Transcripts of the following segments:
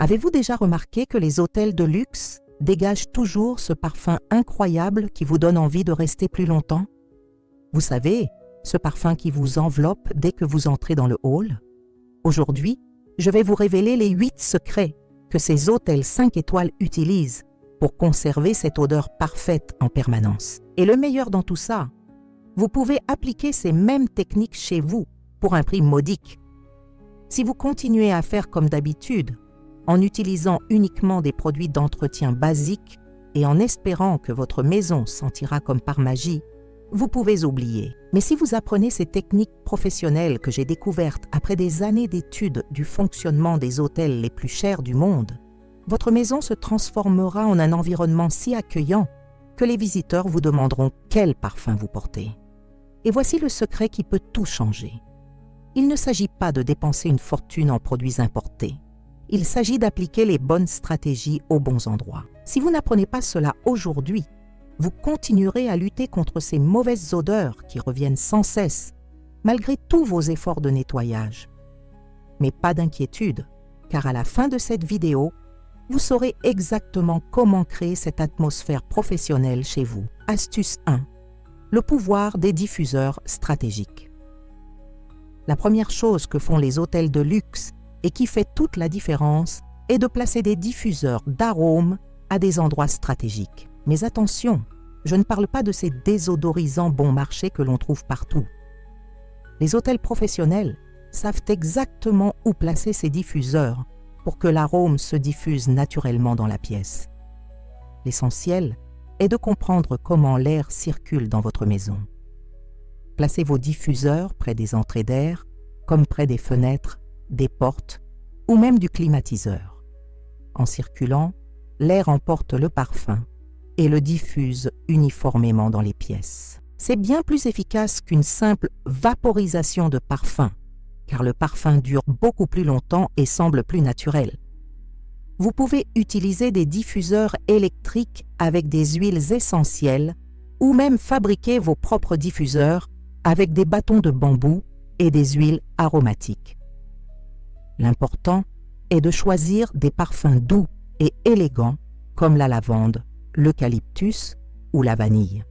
Avez-vous déjà remarqué que les hôtels de luxe dégagent toujours ce parfum incroyable qui vous donne envie de rester plus longtemps? Vous savez, ce parfum qui vous enveloppe dès que vous entrez dans le hall? Aujourd'hui, je vais vous révéler les 8 secrets que ces hôtels 5 étoiles utilisent pour conserver cette odeur parfaite en permanence. Et le meilleur dans tout ça, vous pouvez appliquer ces mêmes techniques chez vous pour un prix modique. Si vous continuez à faire comme d'habitude, en utilisant uniquement des produits d'entretien basiques et en espérant que votre maison sentira comme par magie, vous pouvez oublier. Mais si vous apprenez ces techniques professionnelles que j'ai découvertes après des années d'études du fonctionnement des hôtels les plus chers du monde, votre maison se transformera en un environnement si accueillant que les visiteurs vous demanderont quel parfum vous portez. Et voici le secret qui peut tout changer. Il ne s'agit pas de dépenser une fortune en produits importés. Il s'agit d'appliquer les bonnes stratégies aux bons endroits. Si vous n'apprenez pas cela aujourd'hui, vous continuerez à lutter contre ces mauvaises odeurs qui reviennent sans cesse, malgré tous vos efforts de nettoyage. Mais pas d'inquiétude, car à la fin de cette vidéo, vous saurez exactement comment créer cette atmosphère professionnelle chez vous. Astuce 1. Le pouvoir des diffuseurs stratégiques. La première chose que font les hôtels de luxe et qui fait toute la différence est de placer des diffuseurs d'arômes à des endroits stratégiques. Mais attention, je ne parle pas de ces désodorisants bon marché que l'on trouve partout. Les hôtels professionnels savent exactement où placer ces diffuseurs pour que l'arôme se diffuse naturellement dans la pièce. L'essentiel est de comprendre comment l'air circule dans votre maison. Placez vos diffuseurs près des entrées d'air, comme près des fenêtres, des portes ou même du climatiseur. En circulant, l'air emporte le parfum et le diffuse uniformément dans les pièces. C'est bien plus efficace qu'une simple vaporisation de parfum, car le parfum dure beaucoup plus longtemps et semble plus naturel. Vous pouvez utiliser des diffuseurs électriques avec des huiles essentielles ou même fabriquer vos propres diffuseurs avec des bâtons de bambou et des huiles aromatiques. L'important est de choisir des parfums doux et élégants comme la lavande, l'eucalyptus ou la vanille.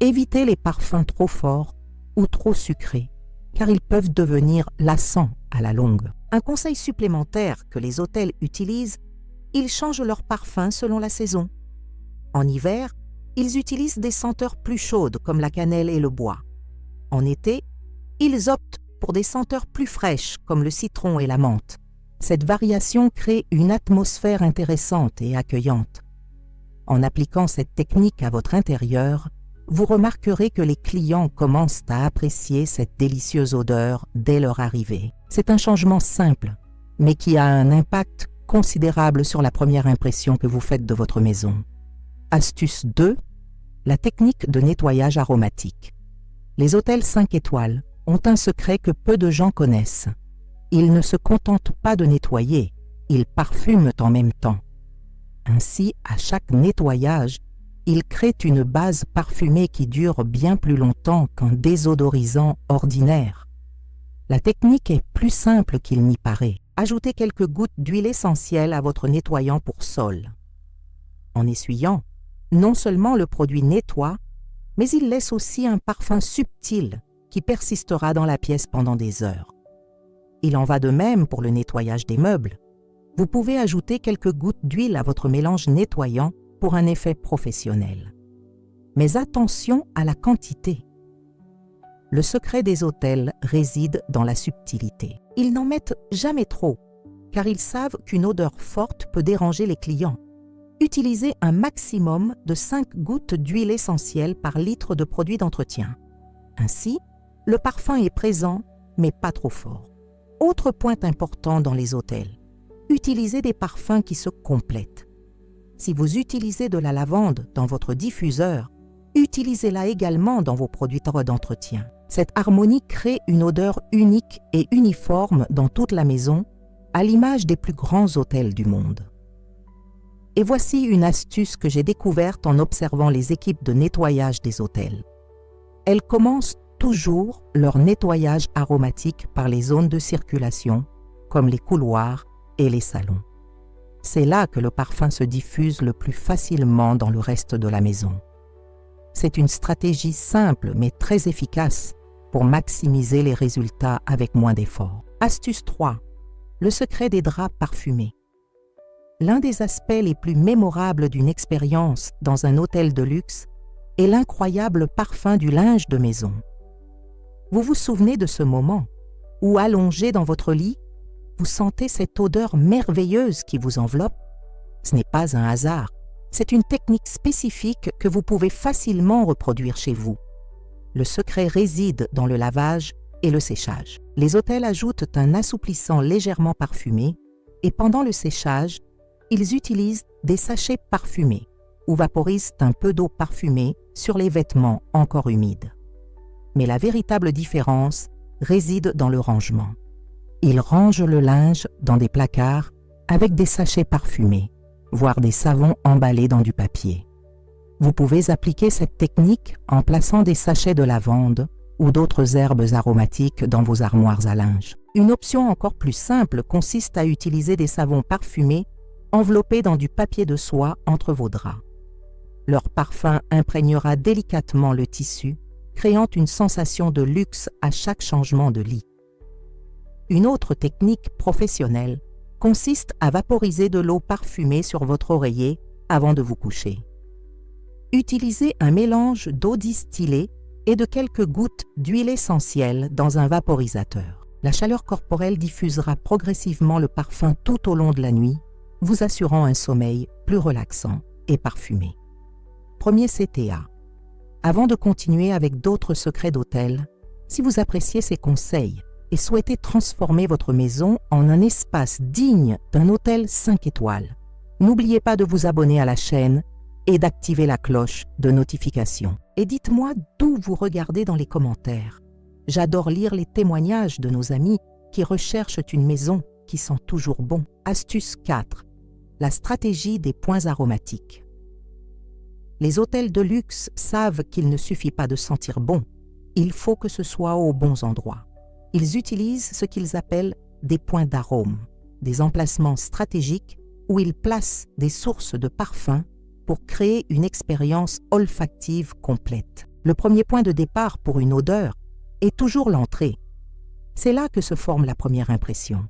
Évitez les parfums trop forts ou trop sucrés, car ils peuvent devenir lassants à la longue. Un conseil supplémentaire que les hôtels utilisent, ils changent leur parfum selon la saison. En hiver, ils utilisent des senteurs plus chaudes comme la cannelle et le bois. En été, ils optent pour des senteurs plus fraîches comme le citron et la menthe. Cette variation crée une atmosphère intéressante et accueillante. En appliquant cette technique à votre intérieur, vous remarquerez que les clients commencent à apprécier cette délicieuse odeur dès leur arrivée. C'est un changement simple, mais qui a un impact considérable sur la première impression que vous faites de votre maison. Astuce 2. La technique de nettoyage aromatique. Les hôtels 5 étoiles ont un secret que peu de gens connaissent. Ils ne se contentent pas de nettoyer, ils parfument en même temps. Ainsi, à chaque nettoyage, ils créent une base parfumée qui dure bien plus longtemps qu'un désodorisant ordinaire. La technique est plus simple qu'il n'y paraît. Ajoutez quelques gouttes d'huile essentielle à votre nettoyant pour sol. En essuyant, non seulement le produit nettoie, mais il laisse aussi un parfum subtil qui persistera dans la pièce pendant des heures. Il en va de même pour le nettoyage des meubles. Vous pouvez ajouter quelques gouttes d'huile à votre mélange nettoyant pour un effet professionnel. Mais attention à la quantité. Le secret des hôtels réside dans la subtilité. Ils n'en mettent jamais trop, car ils savent qu'une odeur forte peut déranger les clients. Utilisez un maximum de 5 gouttes d'huile essentielle par litre de produit d'entretien. Ainsi, le parfum est présent, mais pas trop fort. Autre point important dans les hôtels, utilisez des parfums qui se complètent. Si vous utilisez de la lavande dans votre diffuseur, utilisez-la également dans vos produits d'entretien. Cette harmonie crée une odeur unique et uniforme dans toute la maison, à l'image des plus grands hôtels du monde. Et voici une astuce que j'ai découverte en observant les équipes de nettoyage des hôtels. Elles commencent toujours leur nettoyage aromatique par les zones de circulation, comme les couloirs et les salons. C'est là que le parfum se diffuse le plus facilement dans le reste de la maison. C'est une stratégie simple mais très efficace pour maximiser les résultats avec moins d'efforts. Astuce 3. Le secret des draps parfumés. L'un des aspects les plus mémorables d'une expérience dans un hôtel de luxe est l'incroyable parfum du linge de maison. Vous vous souvenez de ce moment où, allongé dans votre lit, vous sentez cette odeur merveilleuse qui vous enveloppe? Ce n'est pas un hasard, c'est une technique spécifique que vous pouvez facilement reproduire chez vous. Le secret réside dans le lavage et le séchage. Les hôtels ajoutent un assouplissant légèrement parfumé et pendant le séchage, ils utilisent des sachets parfumés ou vaporisent un peu d'eau parfumée sur les vêtements encore humides. Mais la véritable différence réside dans le rangement. Ils rangent le linge dans des placards avec des sachets parfumés, voire des savons emballés dans du papier. Vous pouvez appliquer cette technique en plaçant des sachets de lavande ou d'autres herbes aromatiques dans vos armoires à linge. Une option encore plus simple consiste à utiliser des savons parfumés enveloppés dans du papier de soie entre vos draps. Leur parfum imprégnera délicatement le tissu, créant une sensation de luxe à chaque changement de lit. Une autre technique professionnelle consiste à vaporiser de l'eau parfumée sur votre oreiller avant de vous coucher. Utilisez un mélange d'eau distillée et de quelques gouttes d'huile essentielle dans un vaporisateur. La chaleur corporelle diffusera progressivement le parfum tout au long de la nuit, vous assurant un sommeil plus relaxant et parfumé. Premier CTA. Avant de continuer avec d'autres secrets d'hôtel, si vous appréciez ces conseils et souhaitez transformer votre maison en un espace digne d'un hôtel 5 étoiles, n'oubliez pas de vous abonner à la chaîne et d'activer la cloche de notification. Et dites-moi d'où vous regardez dans les commentaires. J'adore lire les témoignages de nos amis qui recherchent une maison qui sent toujours bon. Astuce 4. La stratégie des points aromatiques. Les hôtels de luxe savent qu'il ne suffit pas de sentir bon, il faut que ce soit aux bons endroits. Ils utilisent ce qu'ils appellent des points d'arôme, des emplacements stratégiques où ils placent des sources de parfums pour créer une expérience olfactive complète. Le premier point de départ pour une odeur est toujours l'entrée. C'est là que se forme la première impression.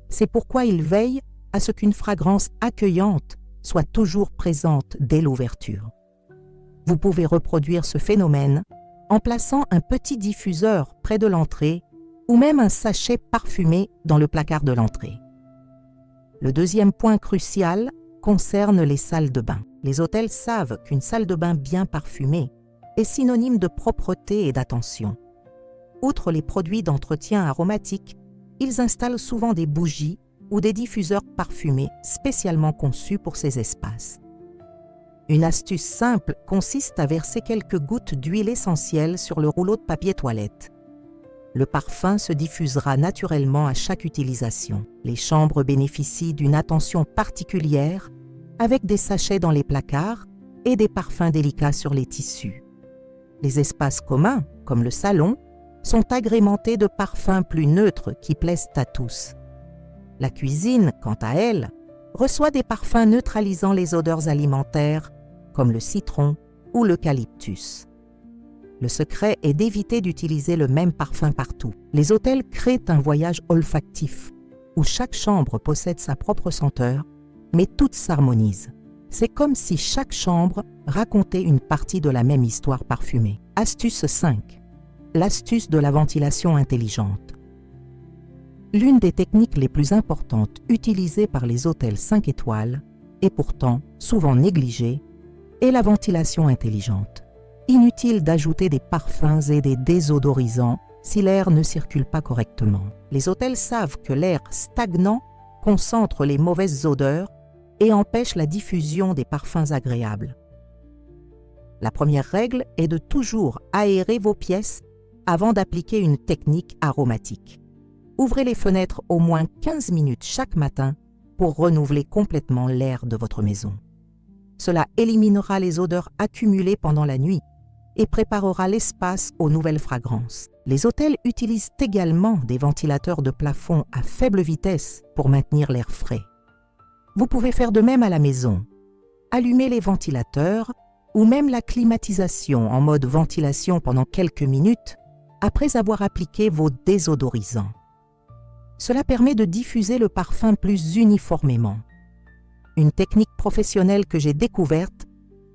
C'est pourquoi ils veillent à ce qu'une fragrance accueillante soit toujours présente dès l'ouverture. Vous pouvez reproduire ce phénomène en plaçant un petit diffuseur près de l'entrée ou même un sachet parfumé dans le placard de l'entrée. Le deuxième point crucial concerne les salles de bain. Les hôtels savent qu'une salle de bain bien parfumée est synonyme de propreté et d'attention. Outre les produits d'entretien aromatiques, ils installent souvent des bougies ou des diffuseurs parfumés spécialement conçus pour ces espaces. Une astuce simple consiste à verser quelques gouttes d'huile essentielle sur le rouleau de papier toilette. Le parfum se diffusera naturellement à chaque utilisation. Les chambres bénéficient d'une attention particulière avec des sachets dans les placards et des parfums délicats sur les tissus. Les espaces communs, comme le salon, sont agrémentés de parfums plus neutres qui plaisent à tous. La cuisine, quant à elle, reçoit des parfums neutralisant les odeurs alimentaires, comme le citron ou l'eucalyptus. Le secret est d'éviter d'utiliser le même parfum partout. Les hôtels créent un voyage olfactif, où chaque chambre possède sa propre senteur, mais toutes s'harmonisent. C'est comme si chaque chambre racontait une partie de la même histoire parfumée. Astuce 5. L'astuce de la ventilation intelligente. L'une des techniques les plus importantes utilisées par les hôtels 5 étoiles, et pourtant souvent négligée, est la ventilation intelligente. Inutile d'ajouter des parfums et des désodorisants si l'air ne circule pas correctement. Les hôtels savent que l'air stagnant concentre les mauvaises odeurs et empêche la diffusion des parfums agréables. La première règle est de toujours aérer vos pièces avant d'appliquer une technique aromatique. Ouvrez les fenêtres au moins 15 minutes chaque matin pour renouveler complètement l'air de votre maison. Cela éliminera les odeurs accumulées pendant la nuit et préparera l'espace aux nouvelles fragrances. Les hôtels utilisent également des ventilateurs de plafond à faible vitesse pour maintenir l'air frais. Vous pouvez faire de même à la maison. Allumer les ventilateurs ou même la climatisation en mode ventilation pendant quelques minutes après avoir appliqué vos désodorisants. Cela permet de diffuser le parfum plus uniformément. Une technique professionnelle que j'ai découverte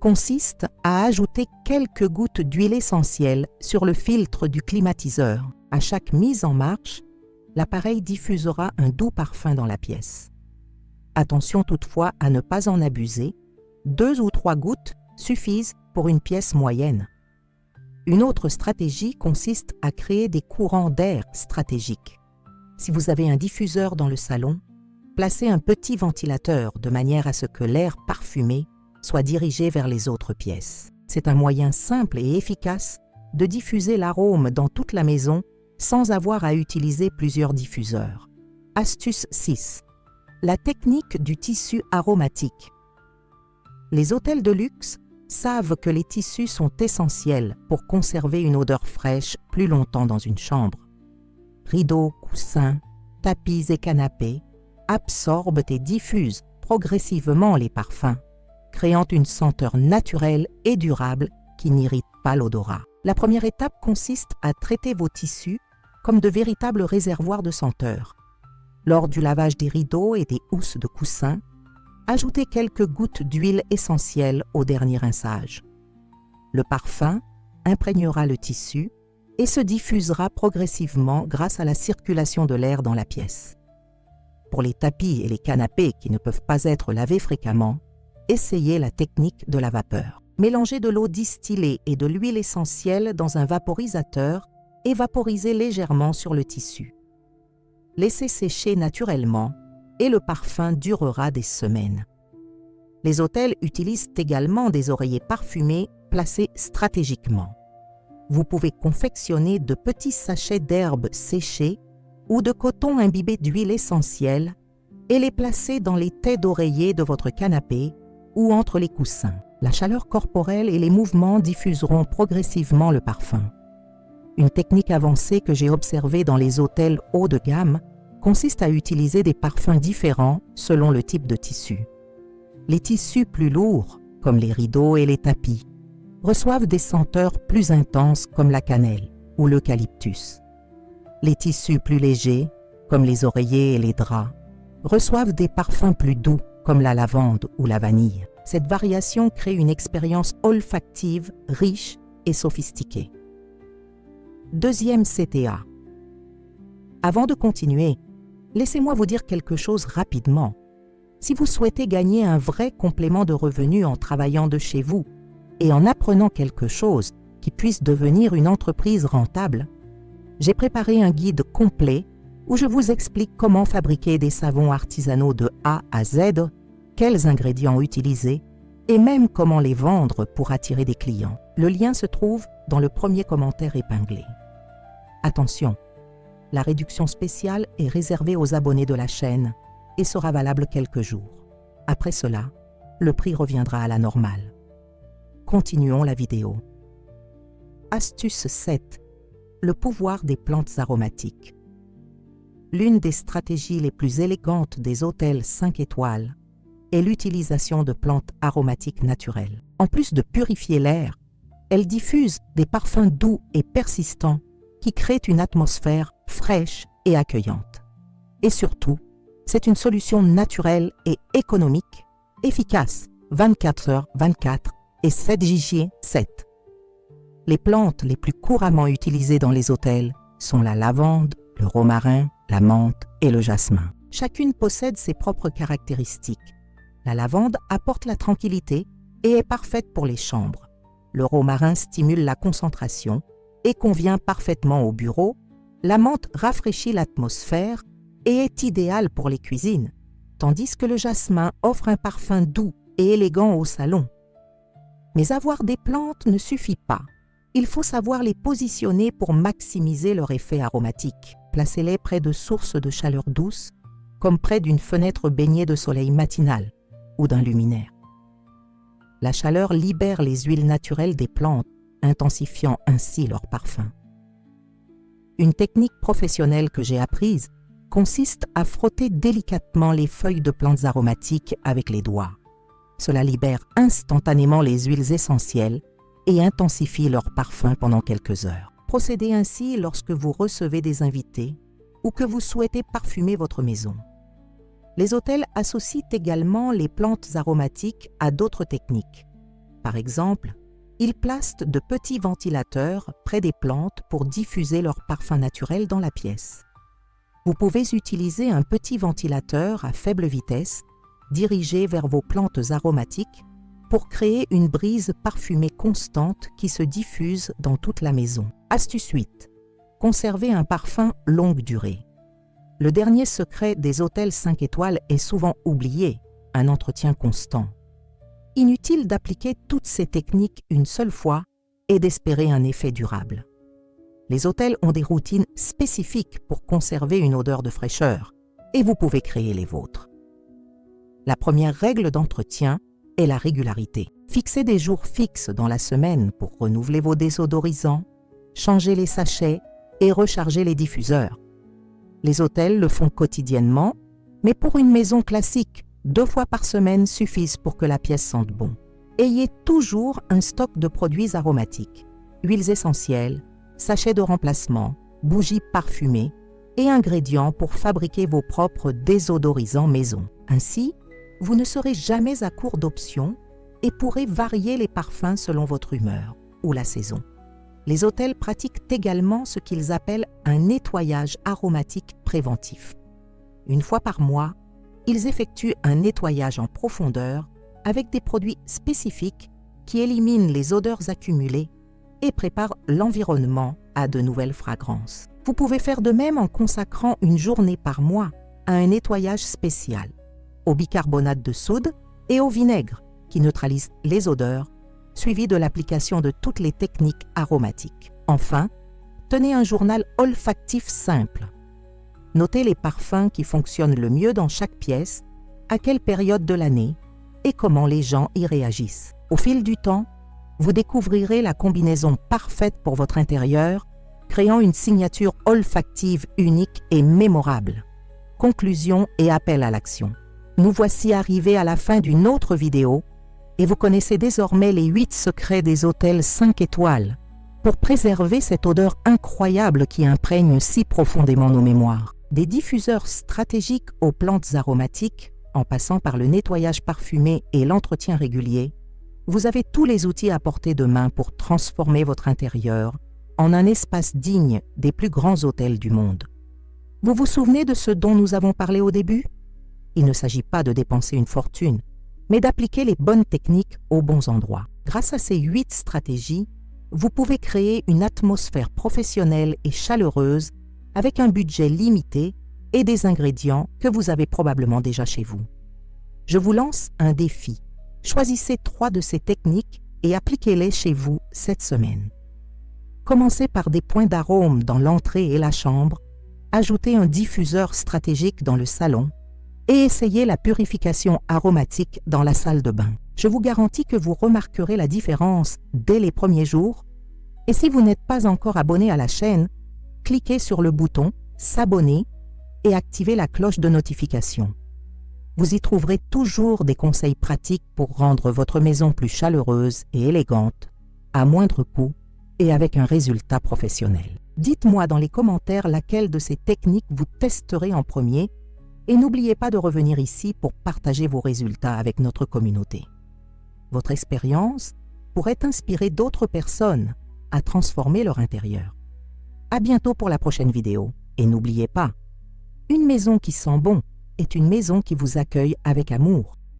consiste à ajouter quelques gouttes d'huile essentielle sur le filtre du climatiseur. À chaque mise en marche, l'appareil diffusera un doux parfum dans la pièce. Attention toutefois à ne pas en abuser. 2 ou 3 gouttes suffisent pour une pièce moyenne. Une autre stratégie consiste à créer des courants d'air stratégiques. Si vous avez un diffuseur dans le salon, placez un petit ventilateur de manière à ce que l'air parfumé soit dirigé vers les autres pièces. C'est un moyen simple et efficace de diffuser l'arôme dans toute la maison sans avoir à utiliser plusieurs diffuseurs. Astuce 6. La technique du tissu aromatique. Les hôtels de luxe savent que les tissus sont essentiels pour conserver une odeur fraîche plus longtemps dans une chambre. Rideaux, coussins, tapis et canapés absorbent et diffusent progressivement les parfums, créant une senteur naturelle et durable qui n'irrite pas l'odorat. La première étape consiste à traiter vos tissus comme de véritables réservoirs de senteurs. Lors du lavage des rideaux et des housses de coussins, ajoutez quelques gouttes d'huile essentielle au dernier rinçage. Le parfum imprégnera le tissu et se diffusera progressivement grâce à la circulation de l'air dans la pièce. Pour les tapis et les canapés qui ne peuvent pas être lavés fréquemment, essayez la technique de la vapeur. Mélangez de l'eau distillée et de l'huile essentielle dans un vaporisateur et vaporisez légèrement sur le tissu. Laissez sécher naturellement et le parfum durera des semaines. Les hôtels utilisent également des oreillers parfumés placés stratégiquement. Vous pouvez confectionner de petits sachets d'herbes séchées ou de coton imbibé d'huile essentielle et les placer dans les têtes d'oreiller de votre canapé ou entre les coussins. La chaleur corporelle et les mouvements diffuseront progressivement le parfum. Une technique avancée que j'ai observée dans les hôtels haut de gamme consiste à utiliser des parfums différents selon le type de tissu. Les tissus plus lourds, comme les rideaux et les tapis, reçoivent des senteurs plus intenses comme la cannelle ou l'eucalyptus. Les tissus plus légers, comme les oreillers et les draps, reçoivent des parfums plus doux comme la lavande ou la vanille. Cette variation crée une expérience olfactive riche et sophistiquée. Deuxième CTA. Avant de continuer, laissez-moi vous dire quelque chose rapidement. Si vous souhaitez gagner un vrai complément de revenus en travaillant de chez vous et en apprenant quelque chose qui puisse devenir une entreprise rentable, j'ai préparé un guide complet où je vous explique comment fabriquer des savons artisanaux de A à Z, quels ingrédients utiliser et même comment les vendre pour attirer des clients. Le lien se trouve dans le premier commentaire épinglé. Attention, la réduction spéciale est réservée aux abonnés de la chaîne et sera valable quelques jours. Après cela, le prix reviendra à la normale. Continuons la vidéo. Astuce 7. Le pouvoir des plantes aromatiques. L'une des stratégies les plus élégantes des hôtels 5 étoiles est l'utilisation de plantes aromatiques naturelles. En plus de purifier l'air, elles diffusent des parfums doux et persistants qui créent une atmosphère fraîche et accueillante. Et surtout, c'est une solution naturelle et économique, efficace 24h/24 et 7J/7. Les plantes les plus couramment utilisées dans les hôtels sont la lavande, le romarin, la menthe et le jasmin. Chacune possède ses propres caractéristiques. La lavande apporte la tranquillité et est parfaite pour les chambres. Le romarin stimule la concentration et convient parfaitement au bureau. La menthe rafraîchit l'atmosphère et est idéale pour les cuisines, tandis que le jasmin offre un parfum doux et élégant au salon. Mais avoir des plantes ne suffit pas. Il faut savoir les positionner pour maximiser leur effet aromatique. Placez-les près de sources de chaleur douce, comme près d'une fenêtre baignée de soleil matinal ou d'un luminaire. La chaleur libère les huiles naturelles des plantes intensifiant ainsi leur parfum. Une technique professionnelle que j'ai apprise consiste à frotter délicatement les feuilles de plantes aromatiques avec les doigts. Cela libère instantanément les huiles essentielles et intensifie leur parfum pendant quelques heures. Procédez ainsi lorsque vous recevez des invités ou que vous souhaitez parfumer votre maison. Les hôtels associent également les plantes aromatiques à d'autres techniques. Par exemple, ils placent de petits ventilateurs près des plantes pour diffuser leur parfum naturel dans la pièce. Vous pouvez utiliser un petit ventilateur à faible vitesse dirigé vers vos plantes aromatiques pour créer une brise parfumée constante qui se diffuse dans toute la maison. Astuce 8. Conservez un parfum longue durée. Le dernier secret des hôtels 5 étoiles est souvent oublié, un entretien constant. Inutile d'appliquer toutes ces techniques une seule fois et d'espérer un effet durable. Les hôtels ont des routines spécifiques pour conserver une odeur de fraîcheur et vous pouvez créer les vôtres. La première règle d'entretien est la régularité. Fixez des jours fixes dans la semaine pour renouveler vos désodorisants, changer les sachets et recharger les diffuseurs. Les hôtels le font quotidiennement, mais pour une maison classique, 2 fois par semaine suffisent pour que la pièce sente bon. Ayez toujours un stock de produits aromatiques, huiles essentielles, sachets de remplacement, bougies parfumées et ingrédients pour fabriquer vos propres désodorisants maison. Ainsi, vous ne serez jamais à court d'options et pourrez varier les parfums selon votre humeur ou la saison. Les hôtels pratiquent également ce qu'ils appellent un nettoyage aromatique préventif. Une fois par mois, ils effectuent un nettoyage en profondeur avec des produits spécifiques qui éliminent les odeurs accumulées et préparent l'environnement à de nouvelles fragrances. Vous pouvez faire de même en consacrant une journée par mois à un nettoyage spécial, au bicarbonate de soude et au vinaigre qui neutralisent les odeurs, suivi de l'application de toutes les techniques aromatiques. Enfin, tenez un journal olfactif simple. Notez les parfums qui fonctionnent le mieux dans chaque pièce, à quelle période de l'année et comment les gens y réagissent. Au fil du temps, vous découvrirez la combinaison parfaite pour votre intérieur, créant une signature olfactive unique et mémorable. Conclusion et appel à l'action. Nous voici arrivés à la fin d'une autre vidéo et vous connaissez désormais les 8 secrets des hôtels 5 étoiles pour préserver cette odeur incroyable qui imprègne si profondément nos mémoires. Des diffuseurs stratégiques aux plantes aromatiques, en passant par le nettoyage parfumé et l'entretien régulier, vous avez tous les outils à portée de main pour transformer votre intérieur en un espace digne des plus grands hôtels du monde. Vous vous souvenez de ce dont nous avons parlé au début? Il ne s'agit pas de dépenser une fortune, mais d'appliquer les bonnes techniques aux bons endroits. Grâce à ces 8 stratégies, vous pouvez créer une atmosphère professionnelle et chaleureuse avec un budget limité et des ingrédients que vous avez probablement déjà chez vous. Je vous lance un défi. Choisissez 3 de ces techniques et appliquez-les chez vous cette semaine. Commencez par des points d'arôme dans l'entrée et la chambre, ajoutez un diffuseur stratégique dans le salon et essayez la purification aromatique dans la salle de bain. Je vous garantis que vous remarquerez la différence dès les premiers jours. Et si vous n'êtes pas encore abonné à la chaîne, cliquez sur le bouton « S'abonner » et activez la cloche de notification. Vous y trouverez toujours des conseils pratiques pour rendre votre maison plus chaleureuse et élégante, à moindre coût et avec un résultat professionnel. Dites-moi dans les commentaires laquelle de ces techniques vous testerez en premier et n'oubliez pas de revenir ici pour partager vos résultats avec notre communauté. Votre expérience pourrait inspirer d'autres personnes à transformer leur intérieur. À bientôt pour la prochaine vidéo. Et n'oubliez pas, une maison qui sent bon est une maison qui vous accueille avec amour.